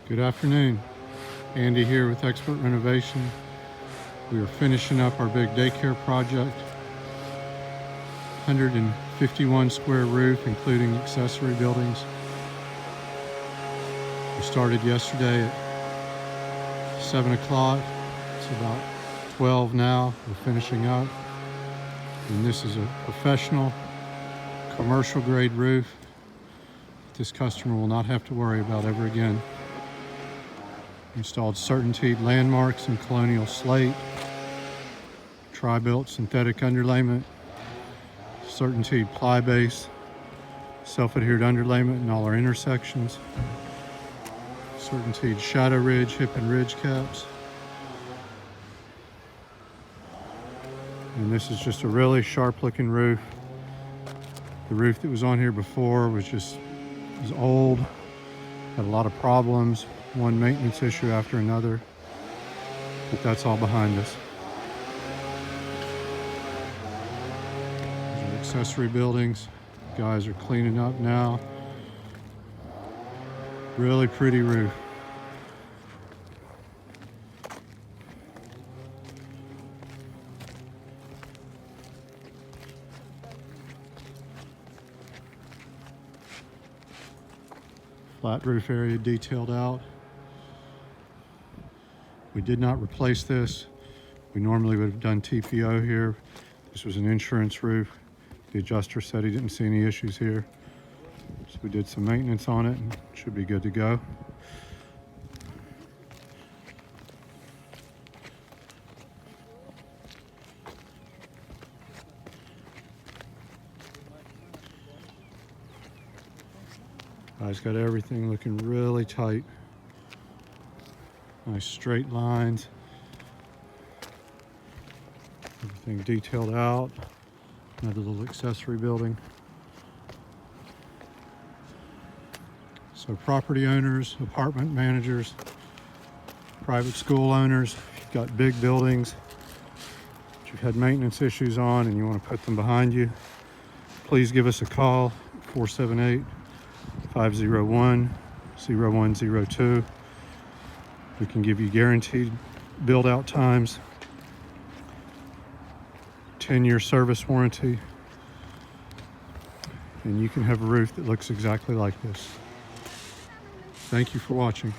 Good afternoon. Andy here with Expert Renovation. We are finishing up our big daycare project. 151 square roof, including accessory buildings. We started yesterday at 7 o'clock. It's about 12 now. We're finishing up. And this is a professional, commercial grade roof this customer will not have to worry about ever again. Installed CertainTeed landmarks in colonial slate, tri-built synthetic underlayment, CertainTeed ply base, self-adhered underlayment in all our intersections, CertainTeed shadow ridge, hip and ridge caps. And this is just a really sharp looking roof. The roof that was on here before was old, had a lot of problems, one maintenance issue after another, but that's all behind us. These are accessory buildings. Guys are cleaning up now. Really pretty roof. Flat roof area detailed out. We did not replace this. We normally would have done TPO here. This was an insurance roof. The adjuster said he didn't see any issues here. So we did some maintenance on it and it should be good to go. Guys got everything looking really tight. Nice straight lines. Everything detailed out. Another little accessory building. So property owners, apartment managers, private school owners, if you've got big buildings that you've had maintenance issues on and you want to put them behind you, please give us a call, 478-501-0102. We can give you guaranteed build out times, 10-year service warranty, and you can have a roof that looks exactly like this. Thank you for watching.